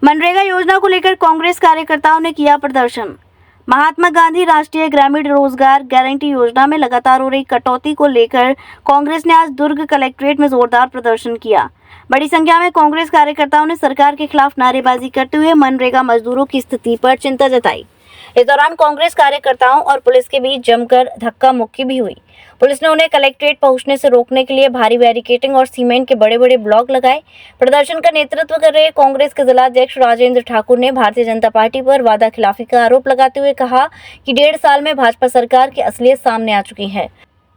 मनरेगा योजना को लेकर कांग्रेस कार्यकर्ताओं ने किया प्रदर्शन। महात्मा गांधी राष्ट्रीय ग्रामीण रोजगार गारंटी योजना में लगातार हो रही कटौती को लेकर कांग्रेस ने आज दुर्ग कलेक्ट्रेट में जोरदार प्रदर्शन किया। बड़ी संख्या में कांग्रेस कार्यकर्ताओं ने सरकार के खिलाफ नारेबाजी करते हुए मनरेगा मजदूरों की स्थिति पर चिंता जताई। इस दौरान कांग्रेस कार्यकर्ताओं और पुलिस के बीच जमकर धक्का मुक्की भी हुई। पुलिस ने उन्हें कलेक्ट्रेट पहुंचने से रोकने के लिए भारी बैरिकेडिंग और सीमेंट के बड़े बड़े ब्लॉक लगाए। प्रदर्शन का नेतृत्व कर रहे कांग्रेस के जिला अध्यक्ष राजेंद्र ठाकुर ने भारतीय जनता पार्टी पर वादा खिलाफी का आरोप लगाते हुए कहा कि 1.5 साल में भाजपा सरकार की असलियत सामने आ चुकी है।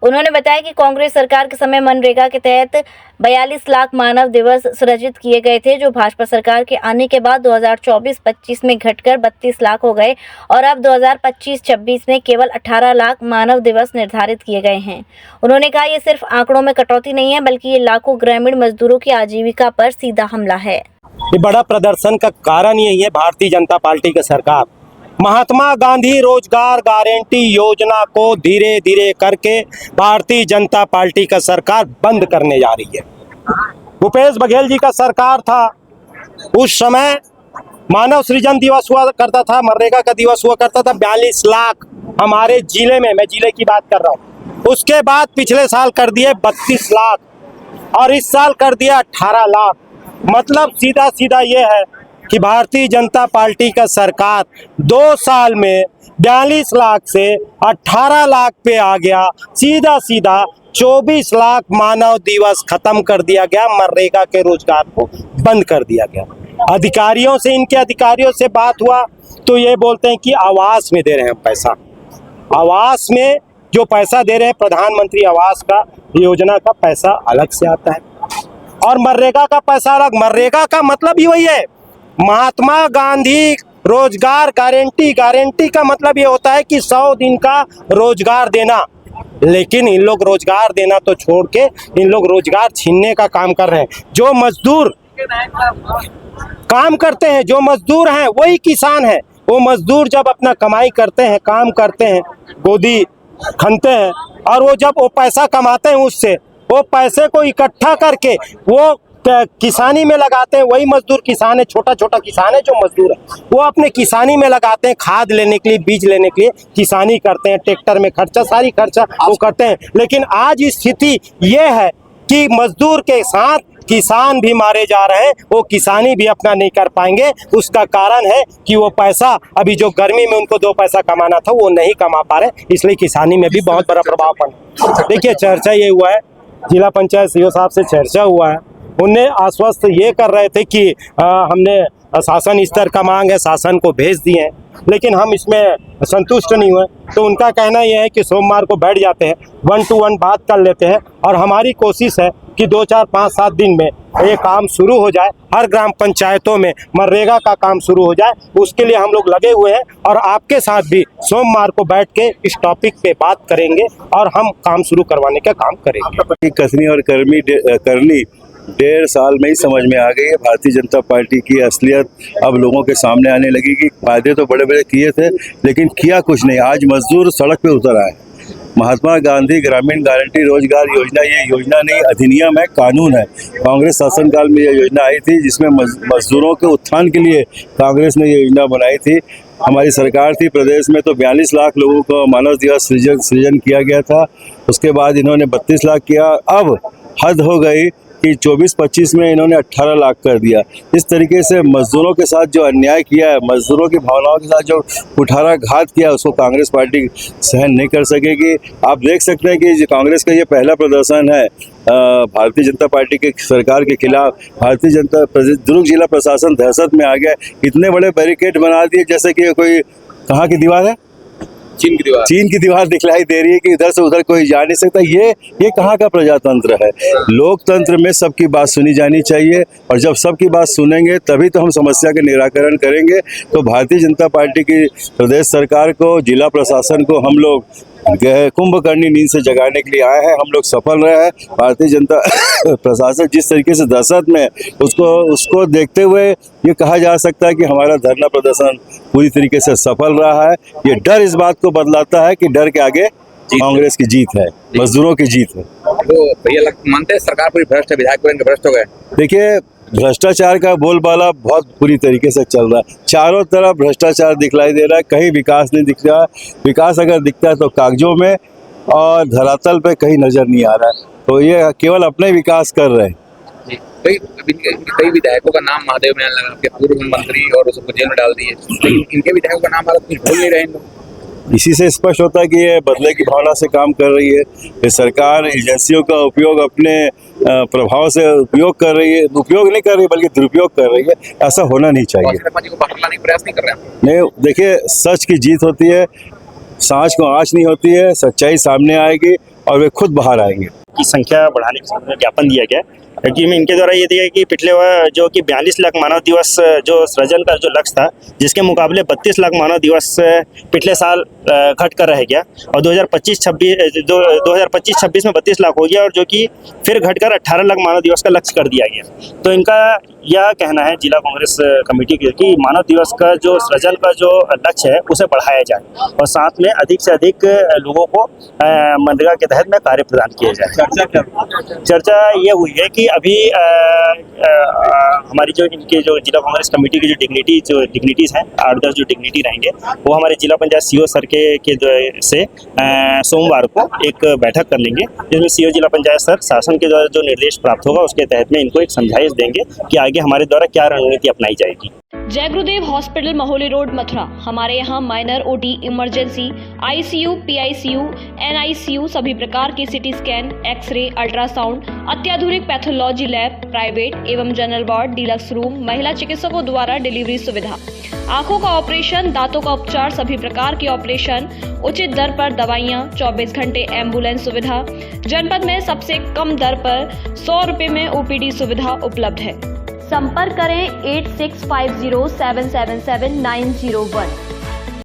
उन्होंने बताया कि कांग्रेस सरकार के समय मनरेगा के तहत 42 लाख मानव दिवस सृजित किए गए थे, जो भाजपा सरकार के आने के बाद 2024-25 में घटकर 32 लाख हो गए और अब 2025-26 में केवल 18 लाख मानव दिवस निर्धारित किए गए हैं। उन्होंने कहा ये सिर्फ आंकड़ों में कटौती नहीं है, बल्कि ये लाखों ग्रामीण मजदूरों की आजीविका पर सीधा हमला है। ये बड़ा प्रदर्शन का कारण यही है, भारतीय जनता पार्टी की सरकार महात्मा गांधी रोजगार गारंटी योजना को धीरे धीरे करके भारतीय जनता पार्टी का सरकार बंद करने जा रही है। भूपेश बघेल जी का सरकार था, उस समय मानव सृजन दिवस हुआ करता था, मनरेगा का दिवस हुआ करता था। 42 लाख हमारे जिले में, मैं जिले की बात कर रहा हूँ। उसके बाद पिछले साल कर दिए 32 लाख और इस साल कर दिया 18 लाख। मतलब सीधा सीधा ये है कि भारतीय जनता पार्टी का सरकार 2 साल में 42 लाख से 18 लाख पे आ गया। सीधा सीधा 24 लाख मानव दिवस खत्म कर दिया गया, मनरेगा के रोजगार को बंद कर दिया गया। अधिकारियों से, इनके अधिकारियों से बात हुआ तो ये बोलते हैं कि आवास में दे रहे हैं पैसा। आवास में जो पैसा दे रहे हैं, प्रधानमंत्री आवास का योजना का पैसा अलग से आता है और मनरेगा का पैसा अलग। मनरेगा का मतलब ही वही है, महात्मा गांधी रोजगार गारंटी का मतलब ये होता है कि 100 दिन का रोजगार देना। लेकिन इन लोग रोजगार देना तो छोड़ के इन लोग रोजगार छीनने का काम कर रहे हैं। जो मजदूर काम करते हैं, जो मजदूर हैं वही किसान हैं। वो मजदूर जब अपना कमाई करते हैं, काम करते हैं, गोदी खनते हैं और वो जब वो पैसा कमाते हैं, उससे वो पैसे को इकट्ठा करके वो किसानी में लगाते हैं। वही मजदूर किसान है, छोटा छोटा किसान है जो मजदूर है, वो अपने किसानी में लगाते हैं। खाद लेने के लिए, बीज लेने के लिए किसानी करते हैं, ट्रैक्टर में खर्चा, सारी खर्चा वो करते हैं। लेकिन आज स्थिति ये है कि मजदूर के साथ किसान भी मारे जा रहे हैं, वो किसानी भी अपना नहीं कर पाएंगे। उसका कारण है कि वो पैसा अभी जो गर्मी में उनको 2 पैसा कमाना था वो नहीं कमा पा रहे, इसलिए किसानी में भी बहुत बड़ा प्रभाव पड़ा। देखिए, चर्चा ये हुआ है, जिला पंचायत सीओ साहब से चर्चा हुआ है। उन्हें आश्वस्त ये कर रहे थे कि हमने शासन स्तर का मांग है, शासन को भेज दिए हैं, लेकिन हम इसमें संतुष्ट नहीं हुए। तो उनका कहना यह है कि सोमवार को बैठ जाते हैं, 1 to 1 बात कर लेते हैं और हमारी कोशिश है कि 2, 4, 5, 7 दिन में ये काम शुरू हो जाए। हर ग्राम पंचायतों में मनरेगा का काम शुरू हो जाए, उसके लिए हम लोग लगे हुए हैं और आपके साथ भी सोमवार को बैठ के इस टॉपिक पे बात करेंगे और हम काम शुरू करवाने का काम करेंगे। कसनी और करनी 1.5 साल में ही समझ में आ गई है। भारतीय जनता पार्टी की असलियत अब लोगों के सामने आने लगी कि वादे तो बड़े बड़े किए थे लेकिन किया कुछ नहीं। आज मजदूर सड़क पे उतर आए। महात्मा गांधी ग्रामीण गारंटी रोजगार योजना, ये योजना नहीं, अधिनियम है, कानून है। कांग्रेस शासनकाल में ये योजना आई थी जिसमें मजदूरों के उत्थान के लिए कांग्रेस ने ये योजना बनाई थी। हमारी सरकार थी प्रदेश में तो 42 लाख लोगों को मानव दिवस सृजन किया गया था। उसके बाद इन्होंने 32 लाख किया। अब हद हो गई कि 24-25 में इन्होंने 18 लाख कर दिया। इस तरीके से मजदूरों के साथ जो अन्याय किया है, मजदूरों की भावनाओं के साथ जो कुठाराघात किया है, उसको कांग्रेस पार्टी सहन नहीं कर सकेगी। आप देख सकते हैं कि कांग्रेस का ये पहला प्रदर्शन है भारतीय जनता पार्टी के सरकार के खिलाफ। भारतीय जनता दुर्ग जिला प्रशासन दहशत में आ गया। इतने बड़े बैरिकेड बना दिए जैसे कि कोई कहाँ की दीवार है, चीन की दीवार दिखलाई दे रही है कि इधर से उधर कोई जा नहीं सकता। ये कहाँ का प्रजातंत्र है? लोकतंत्र में सबकी बात सुनी जानी चाहिए और जब सबकी बात सुनेंगे तभी तो हम समस्या का निराकरण करेंगे। तो भारतीय जनता पार्टी की प्रदेश सरकार को, जिला प्रशासन को हम लोग कुंभकर्णी नींद से जगाने के लिए आए हैं। हम लोग सफल रहे हैं। भारतीय जनता प्रशासन जिस तरीके से दहशत में, उसको देखते हुए ये कहा जा सकता है कि हमारा धरना प्रदर्शन पूरी तरीके से सफल रहा है। ये डर इस बात को बदलाता है कि डर के आगे कांग्रेस की जीत है, मजदूरों की जीत है। तो भैया मानते हैं सरकार पूरी भ्रष्ट है, विधायक भ्रष्ट हो गए? देखिए, भ्रष्टाचार का बोलबाला बहुत बुरी तरीके से चल रहा है। चारों तरफ भ्रष्टाचार दिखलाई दे रहा है, कहीं विकास नहीं दिख रहा। विकास अगर दिखता है तो कागजों में और धरातल पे कहीं नजर नहीं आ रहा है। तो ये केवल अपने विकास कर रहे हैं। जी, कई विधायकों का नाम महादेव में लगा, आपके पूर्व मंत्री और उसको जेल में डाल दिए, लेकिन इनके विधायकों का नाम कुछ भूल नहीं रहे हैं लोग। इसी से स्पष्ट होता है कि ये बदले की भावना से काम कर रही है। ये सरकार एजेंसियों का उपयोग अपने प्रभाव से उपयोग कर रही है, उपयोग नहीं कर रही बल्कि दुरुपयोग कर रही है। ऐसा होना नहीं चाहिए। को बाहर लाने का प्रयास नहीं कर रहे हैं। नहीं, देखिए, सच की जीत होती है, सांच को आँच नहीं होती है। सच्चाई सामने आएगी और वे खुद बाहर आएंगे। की संख्या बढ़ाने का ज्ञापन दिया गया, क्योंकि में इनके द्वारा ये दिया कि पिछले जो कि 42 लाख मानव दिवस जो सृजन का जो लक्ष्य था, जिसके मुकाबले 32 लाख मानव दिवस पिछले साल घट कर रह गया और 2025-26 में 32 लाख हो गया और जो कि फिर घटकर 18 लाख मानव दिवस का लक्ष्य कर दिया गया। तो इनका यह कहना है जिला कांग्रेस कमेटी के कि मानव दिवस का जो सृजन का जो लक्ष्य है उसे बढ़ाया जाए और साथ में अधिक से अधिक लोगों को मनरेगा के तहत में कार्य प्रदान किए जाए। चर्चा ये हुई है कि अभी हमारी जो इनके जो जिला कांग्रेस कमेटी की जो डिग्निटीज हैं, 8-10 जो डिग्निटी रहेंगे, वो हमारे जिला पंचायत सीओ सर के से सोमवार को एक बैठक कर लेंगे, जिसमें सीओ जिला पंचायत सर शासन के द्वारा जो निर्देश प्राप्त होगा उसके तहत में इनको एक समझाइश देंगे कि आगे हमारे द्वारा क्या रणनीति अपनाई जाएगी। जय गुरुदेव हॉस्पिटल महोली रोड मथुरा। हमारे यहाँ minor OT, emergency, ICU, PICU, NICU, सभी प्रकार की सिटी स्कैन, एक्सरे, अल्ट्रासाउंड, अत्याधुनिक पैथोलॉजी लैब, प्राइवेट एवं जनरल वार्ड, डिलक्स रूम, महिला चिकित्सकों द्वारा डिलीवरी सुविधा, आंखों का ऑपरेशन, दांतों का उपचार, सभी प्रकार के ऑपरेशन, उचित दर पर दवाइयाँ, 24 घंटे एम्बुलेंस सुविधा। जनपद में सबसे कम दर पर 100 रुपए में ओपीडी सुविधा उपलब्ध है। संपर्क करें 8650777901।